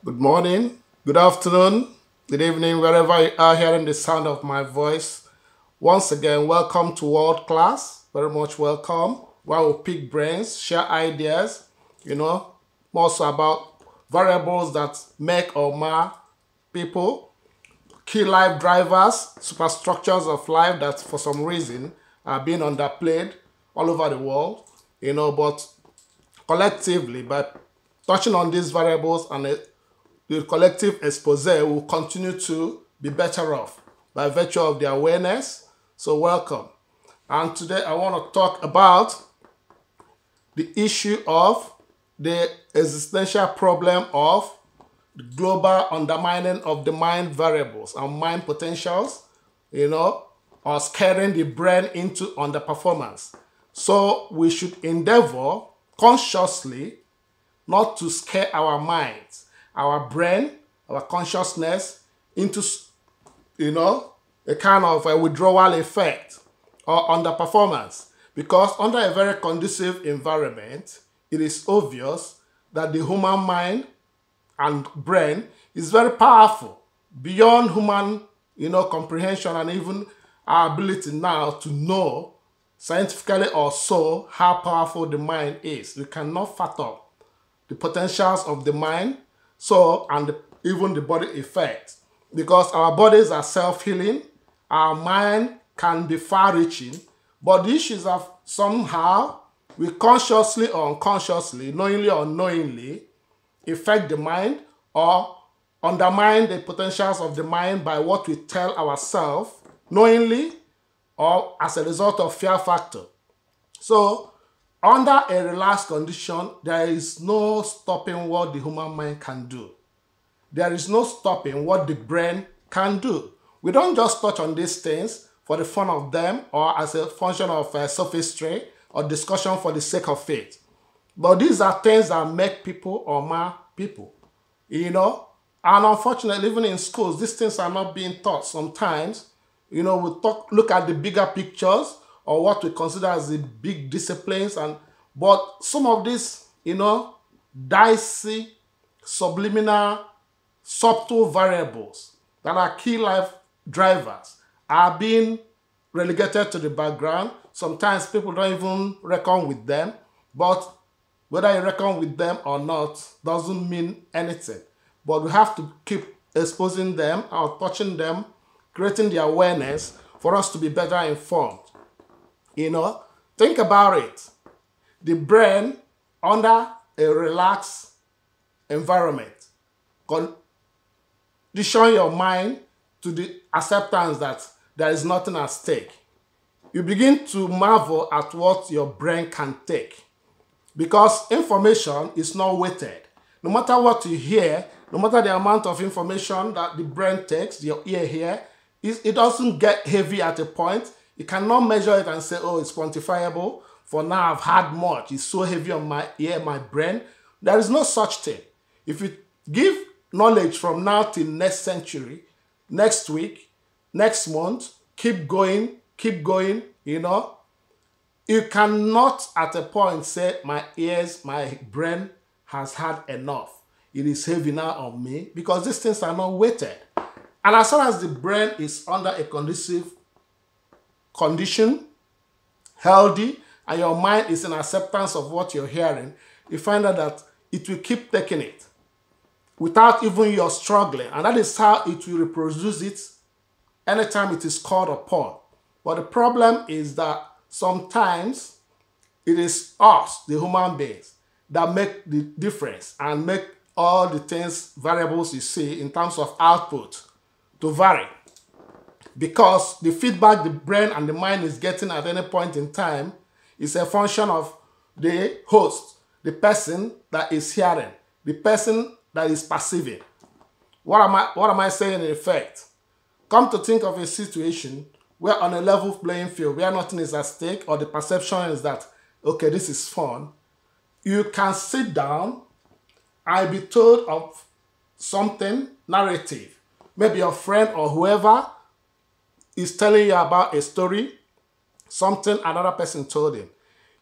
Good morning, good afternoon, good evening, wherever you are hearing the sound of my voice. Once again, welcome to World Class. Very much welcome. Where we pick brains, share ideas, you know, more so about variables that make or mar people, key life drivers, superstructures of life that for some reason are being underplayed all over the world, but collectively by touching on these variables and the collective expose will continue to be better off by virtue of the awareness. So welcome. And today I want to talk about the issue of the existential problem of the global undermining of the mind variables and mind potentials, or scaring the brain into underperformance. So we should endeavor consciously not to scare our minds, our brain, our consciousness into, a kind of a withdrawal effect or underperformance. Because under a very conducive environment, it is obvious that the human mind and brain is very powerful, beyond human, comprehension and even our ability now to know scientifically or so how powerful the mind is. We cannot fathom the potentials of the mind, even the body effect. Because our bodies are self-healing, our mind can be far-reaching, but the issues of somehow we consciously or unconsciously, knowingly or unknowingly, affect the mind or undermine the potentials of the mind by what we tell ourselves knowingly or as a result of fear factor. So under a relaxed condition, there is no stopping what the human mind can do. There is no stopping what the brain can do. We don't just touch on these things for the fun of them or as a function of sophistry or discussion for the sake of it. But these are things that make people or mar people, And unfortunately, even in schools, these things are not being taught. Sometimes, we look at the bigger pictures or what we consider as the big disciplines, but some of these, dicey, subliminal, subtle variables that are key life drivers are being relegated to the background. Sometimes people don't even reckon with them, but whether you reckon with them or not doesn't mean anything. But we have to keep exposing them or touching them, creating the awareness for us to be better informed. Think about it. The brain under a relaxed environment, condition your mind to the acceptance that there is nothing at stake. You begin to marvel at what your brain can take because information is not weighted. No matter what you hear, no matter the amount of information that the brain takes, your ear here, it doesn't get heavy at a point. You cannot measure it and say, oh, it's quantifiable. For now, I've had much. It's so heavy on my ear, my brain. There is no such thing. If you give knowledge from now till next century, next week, next month, keep going, you cannot at a point say, my ears, my brain has had enough. It is heavy now on me because these things are not weighted. And as long as the brain is under a conducive condition, healthy, and your mind is in acceptance of what you're hearing, you find out that it will keep taking it without even your struggling. And that is how it will reproduce it anytime it is called upon. But the problem is that sometimes it is us, the human beings, that make the difference and make all the things, variables you see in terms of output to vary. Because the feedback the brain and the mind is getting at any point in time is a function of the host, the person that is hearing, the person that is perceiving. What am I saying in effect? Come to think of a situation where on a level playing field, where nothing is at stake or the perception is that, okay, this is fun, you can sit down and be told of something, narrative. Maybe your friend or whoever is telling you about a story, something another person told him.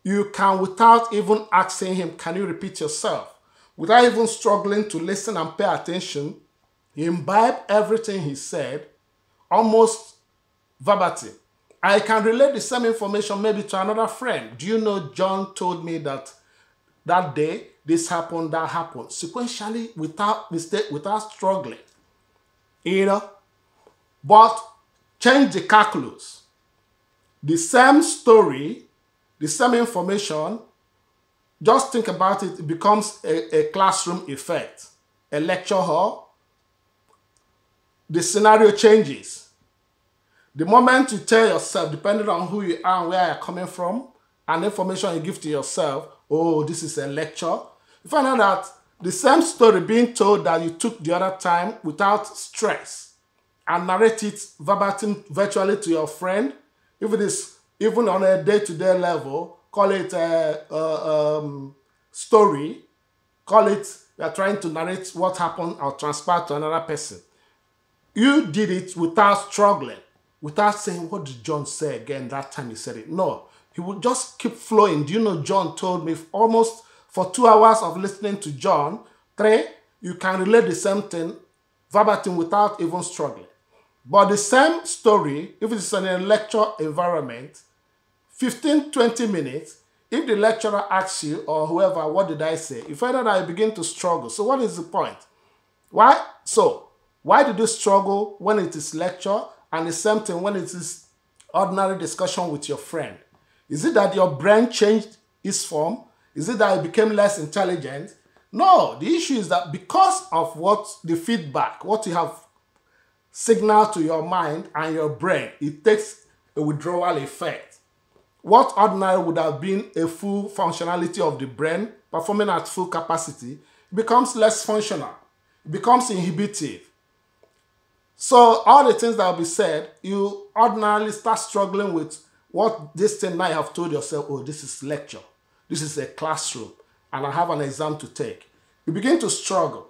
You can, without even asking him, can you repeat yourself? without even struggling to listen and pay attention, he imbibed everything he said, almost verbatim. I can relate the same information maybe to another friend. Do you know John told me that that day, this happened, that happened, sequentially, without mistake, without struggling. You know? But change the calculus. The same story, the same information, just think about it, it becomes a classroom effect, a lecture hall. The scenario changes. The moment you tell yourself, depending on who you are and where you're coming from, and the information you give to yourself, oh, this is a lecture, you find out that the same story being told that you took the other time without stress and narrate it verbatim virtually to your friend, if it is even on a day-to-day level, call it a story, call it, you're trying to narrate what happened or transpire to another person. You did it without struggling, without saying, what did John say again that time he said it? No, he would just keep flowing. Do you know John told me almost for 2 hours of listening to John, 3, you can relate the same thing verbatim without even struggling. But the same story, if it's in a lecture environment, 15, 20 minutes, if the lecturer asks you or whoever, what did I say? You find out that you begin to struggle. So what is the point? Why? So, why did you struggle when it is lecture and the same thing when it is ordinary discussion with your friend? Is it that your brain changed its form? Is it that it became less intelligent? No, the issue is that because of what the feedback, what you have signaled to your mind and your brain, it takes a withdrawal effect. What ordinary would have been a full functionality of the brain performing at full capacity becomes less functional. It becomes inhibitive. So all the things that will be said, you ordinarily start struggling with what this thing now you have told yourself, oh, this is lecture. This is a classroom, and I have an exam to take. You begin to struggle.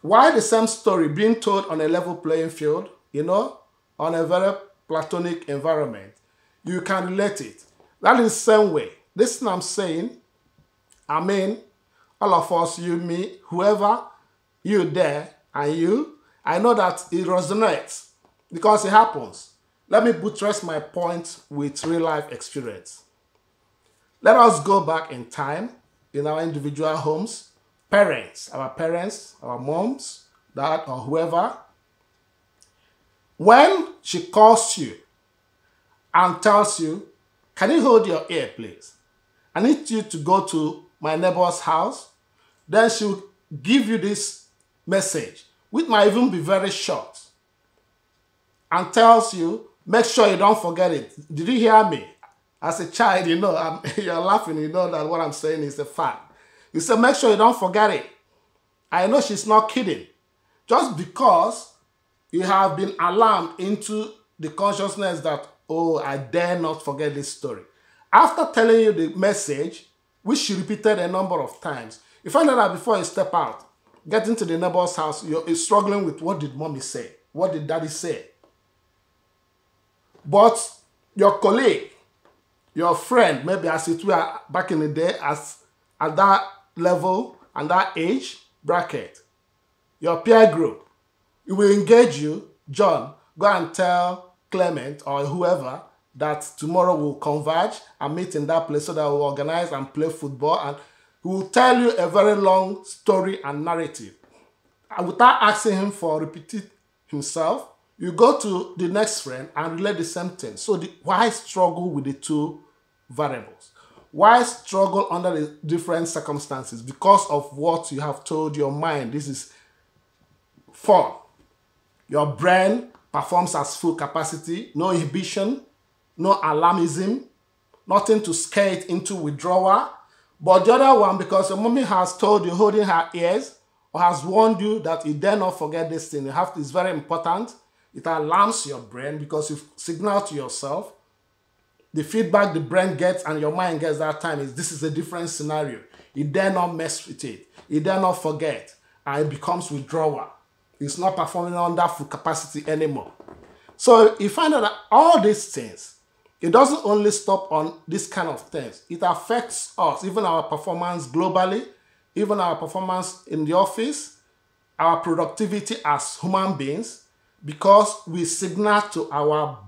Why the same story being told on a level playing field, you know, on a very platonic environment? You can relate it. That is the same way. This thing I'm saying, I mean, all of us, you, me, whoever, you there, and you, I know that it resonates because it happens. Let me buttress my point with real life experience. Let us go back in time in our individual homes. Parents, our moms, dad, or whoever. When she calls you and tells you, can you hold your ear, please? I need you to go to my neighbor's house. Then she'll give you this message, which might even be very short, and tells you, make sure you don't forget it. Did you hear me? As a child, you know, you're laughing, you know that what I'm saying is a fact. You say, make sure you don't forget it. I know she's not kidding. Just because you have been alarmed into the consciousness that, oh, I dare not forget this story. After telling you the message, which she repeated a number of times, you find out that before you step out, get into the neighbor's house, you're struggling with what did mommy say? What did daddy say? But your colleague, your friend, maybe as it were back in the day, as at that level and that age bracket, your peer group, it will engage you, John, go and tell Clement or whoever that tomorrow we'll converge and meet in that place so that we'll organize and play football, and he will tell you a very long story and narrative. And without asking him for repeating himself, you go to the next friend and relate the same thing. So why struggle with the two variables? Why struggle under the different circumstances? Because of what you have told your mind. This is fun. Your brain performs at full capacity, no inhibition, no alarmism, nothing to scare it into withdrawal. But the other one, because your mommy has told you, holding her ears, or has warned you that you dare not forget this thing. It's very important. It alarms your brain because you signal to yourself. The feedback the brain gets and your mind gets that time is, this is a different scenario. You dare not mess with it. You dare not forget. And it becomes withdrawal. It's not performing under full capacity anymore. So you find out that all these things, it doesn't only stop on this kind of things. It affects us, even our performance globally. even our performance in the office, our productivity as human beings, because we signal to our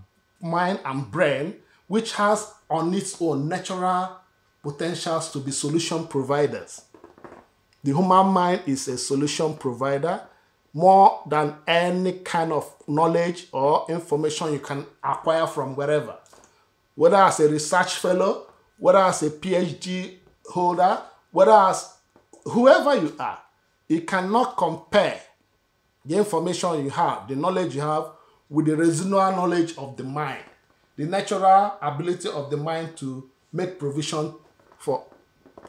mind and brain, which has on its own natural potentials to be solution providers. The human mind is a solution provider more than any kind of knowledge or information you can acquire from wherever. Whether as a research fellow, whether as a PhD holder, whether as whoever you are, you cannot compare the information you have, the knowledge you have, with the residual knowledge of the mind, the natural ability of the mind to make provision for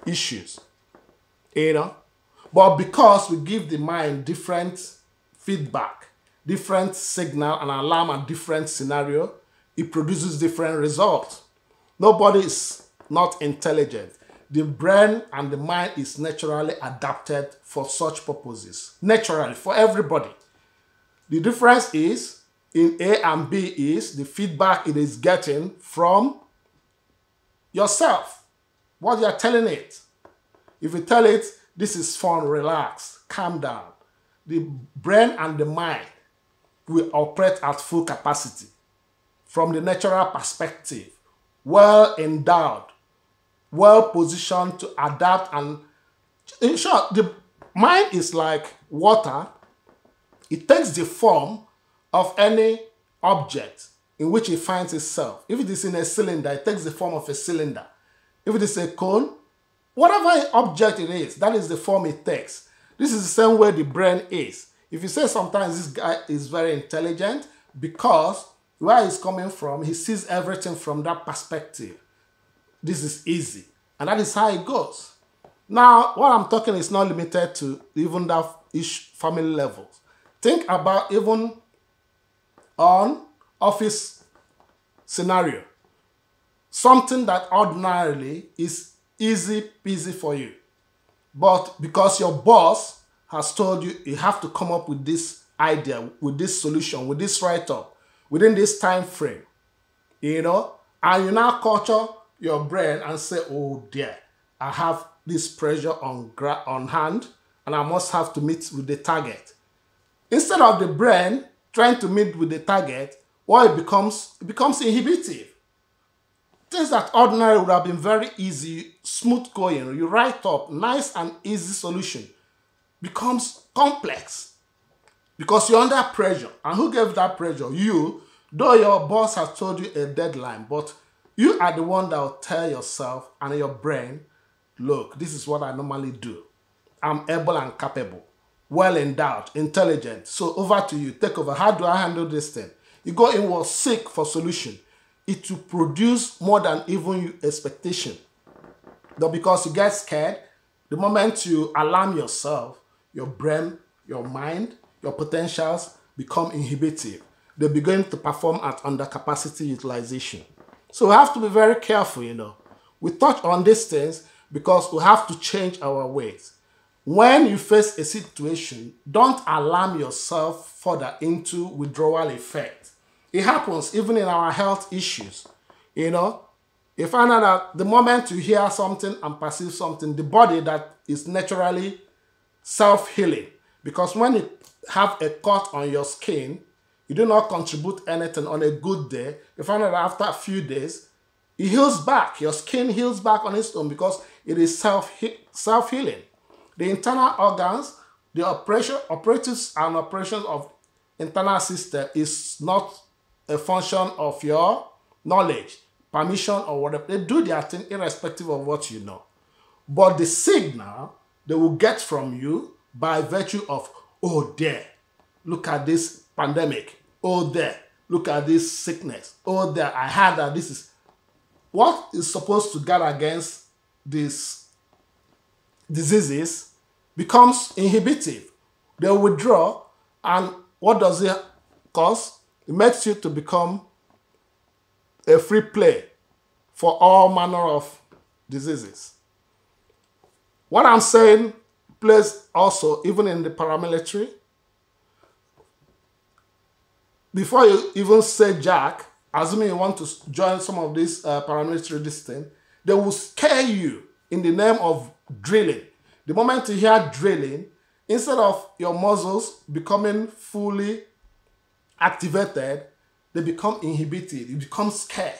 issues. You know? But because we give the mind different feedback, different signal and alarm and different scenario, it produces different results. Nobody is not intelligent. The brain and the mind is naturally adapted for such purposes. Naturally, for everybody. The difference is, in A and B is the feedback it is getting from yourself. What you are telling it. If you tell it, this is fun, relax, calm down, the brain and the mind will operate at full capacity from the natural perspective, well endowed, well positioned to adapt. And in short, the mind is like water. It takes the form of any object in which it finds itself. If it is in a cylinder, it takes the form of a cylinder. If it is a cone, whatever object it is, that is the form it takes. This is the same way the brain is. If you say sometimes this guy is very intelligent, because where he's coming from, he sees everything from that perspective. This is easy. And that is how it goes. Now, what I'm talking is not limited to even that family levels. Think about even on office scenario. Something that ordinarily is easy peasy for you. But because your boss has told you you have to come up with this idea, with this solution, with this write-up, within this time frame, you know, and you now culture your brain and say, oh dear, I have this pressure on hand and I must have to meet with the target. Instead of the brain trying to meet with the target, what it becomes inhibitive. Things that ordinarily would have been very easy, smooth going, you write up, nice and easy solution, becomes complex because you're under pressure. And who gave that pressure? You, though your boss has told you a deadline, but you are the one that will tell yourself and your brain, look, this is what I normally do. I'm able and capable, well endowed, intelligent. So over to you, take over. How do I handle this thing? You go inward, seek for solution. It will produce more than even your expectation. But because you get scared, the moment you alarm yourself, your brain, your mind, your potentials become inhibitive. They begin to perform at under capacity utilization. So we have to be very careful, you know. We touch on these things because we have to change our ways. When you face a situation, don't alarm yourself further into withdrawal effect. It happens even in our health issues. You know, you find out that the moment you hear something and perceive something, the body that is naturally self-healing. Because when you have a cut on your skin, you do not contribute anything on a good day. You find out that after a few days, it heals back. Your skin heals back on its own because it is self-healing. The internal organs, the operatives and operations of internal system is not a function of your knowledge, permission, or whatever. They do their thing irrespective of what you know. But the signal they will get from you by virtue of, oh there, look at this pandemic. Oh there, look at this sickness. Oh there, I heard that this is what is supposed to guard against these diseases becomes inhibitive. They withdraw, and what does it cause? It makes you to become a free play for all manner of diseases. What I'm saying plays also even in the paramilitary. Before you even say Jack, assuming you want to join some of these paramilitary this thing, they will scare you in the name of drilling. The moment you hear drilling, instead of your muscles becoming fully activated, they become inhibited. You become scared.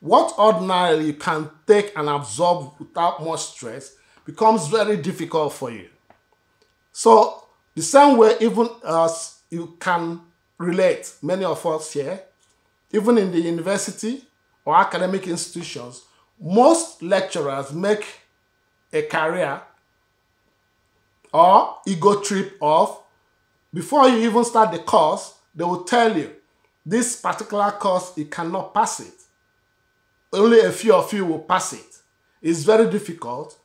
What ordinarily you can take and absorb without much stress becomes very difficult for you. So the same way, even as you can relate, many of us here, even in the university or academic institutions, most lecturers make a career or ego trip of, before you even start the course, they will tell you, this particular course, you cannot pass it. Only a few of you will pass it. It's very difficult.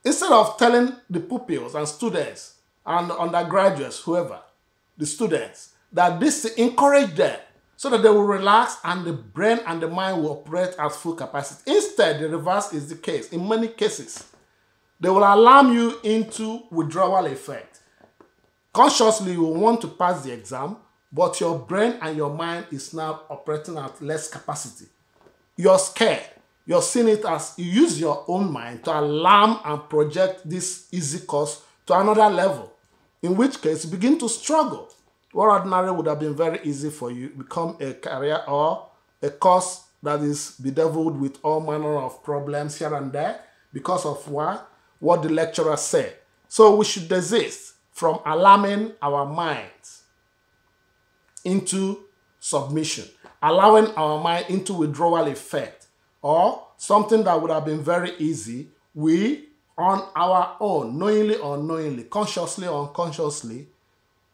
Instead of telling the pupils and students and undergraduates, whoever, the students, that this encourage them so that they will relax and the brain and the mind will operate at full capacity. Instead, the reverse is the case. In many cases, they will alarm you into withdrawal effect. Consciously, you will want to pass the exam, but your brain and your mind is now operating at less capacity. You're scared. You're seeing it as you use your own mind to alarm and project this easy course to another level, in which case you begin to struggle. What ordinarily would have been very easy for you become a career or a course that is bedeviled with all manner of problems here and there because of what the lecturer said. So we should desist from alarming our minds into submission, allowing our mind into withdrawal effect, or something that would have been very easy, we on our own, knowingly or unknowingly, consciously or unconsciously,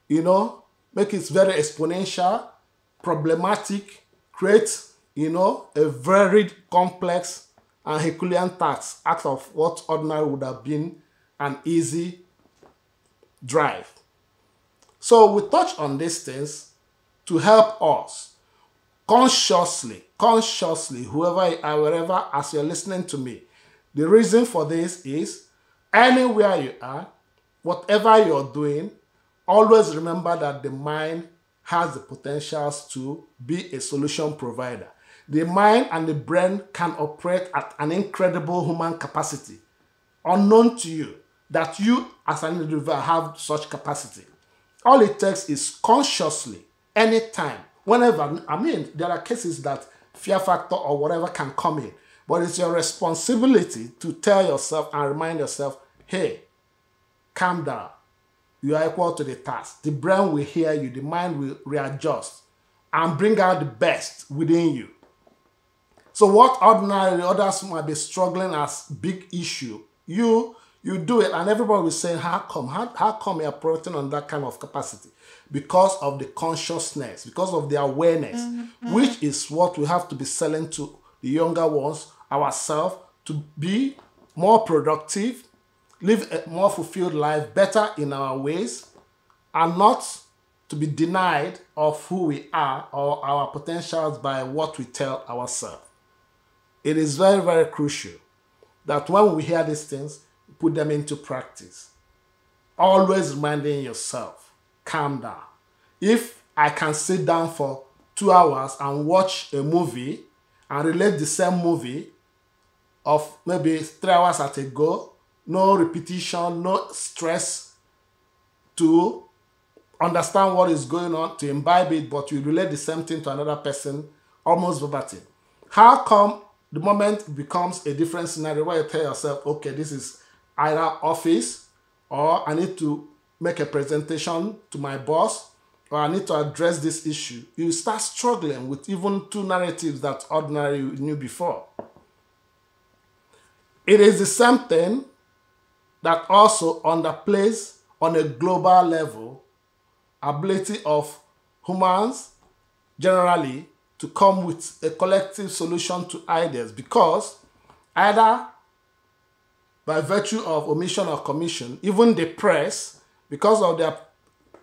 make it very exponential, problematic, create, a very complex and Herculean task out of what ordinarily would have been an easy drive. So we touch on these things to help us consciously, whoever you are, wherever, as you're listening to me. The reason for this is anywhere you are, whatever you're doing, always remember that the mind has the potentials to be a solution provider. The mind and the brain can operate at an incredible human capacity, unknown to you, that you as an individual have such capacity. All it takes is consciously, anytime, whenever. There are cases that fear factor or whatever can come in, but it's your responsibility to tell yourself and remind yourself, hey, calm down. You are equal to the task. The brain will hear you, the mind will readjust and bring out the best within you. So what ordinarily others might be struggling as big issue, you do it, and everybody will say, how come you're operating on that kind of capacity? Because of the consciousness, because of the awareness, which is what we have to be selling to the younger ones, ourselves, to be more productive, live a more fulfilled life, better in our ways, and not to be denied of who we are or our potentials by what we tell ourselves. It is very, very crucial that when we hear these things, put them into practice. Always reminding yourself, calm down. If I can sit down for 2 hours and watch a movie and relate the same movie of maybe 3 hours at a go, no repetition, no stress to understand what is going on, to imbibe it, but you relate the same thing to another person almost verbatim. How come the moment it becomes a different scenario where you tell yourself, okay, this is either office, or I need to make a presentation to my boss, or I need to address this issue, you start struggling with even two narratives that ordinarily you knew before. It is the same thing that also underplays on a global level ability of humans generally to come with a collective solution to ideas, because either by virtue of omission or commission, even the press, because of their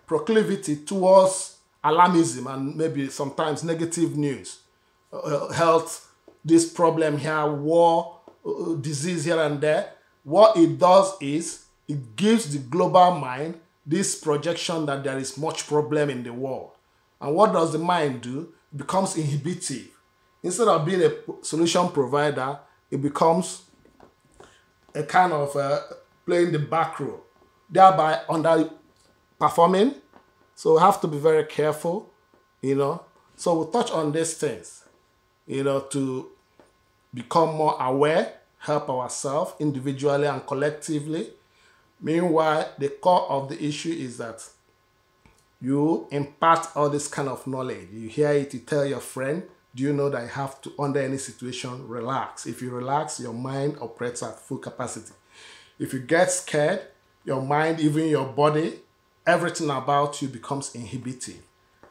proclivity towards alarmism and maybe sometimes negative news, health, this problem here, war, disease here and there, what it does is it gives the global mind this projection that there is much problem in the world. And what does the mind do? It becomes inhibitive. Instead of being a solution provider, it becomes a kind of playing the back role, thereby underperforming. So we have to be very careful, you know. So we'll touch on these things, you know, to become more aware, help ourselves individually and collectively. Meanwhile, the core of the issue is that you impart all this kind of knowledge. You hear it, you tell your friend, do you know that you have to, under any situation, relax? If you relax, your mind operates at full capacity. If you get scared, your mind, even your body, everything about you becomes inhibitive.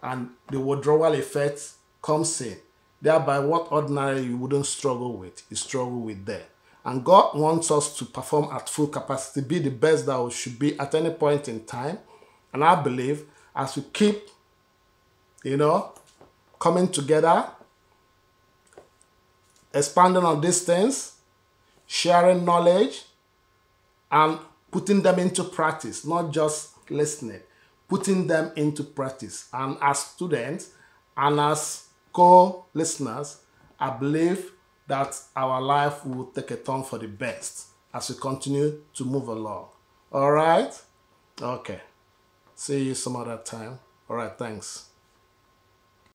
And the withdrawal effect comes in. Thereby, what ordinarily you wouldn't struggle with, you struggle with there. And God wants us to perform at full capacity, be the best that we should be at any point in time. And I believe as we keep, you know, coming together, expanding on these things, sharing knowledge, and putting them into practice, not just listening, putting them into practice. And as students and as co-listeners, I believe that our life will take a turn for the best as we continue to move along. All right? Okay. See you some other time. All right, thanks.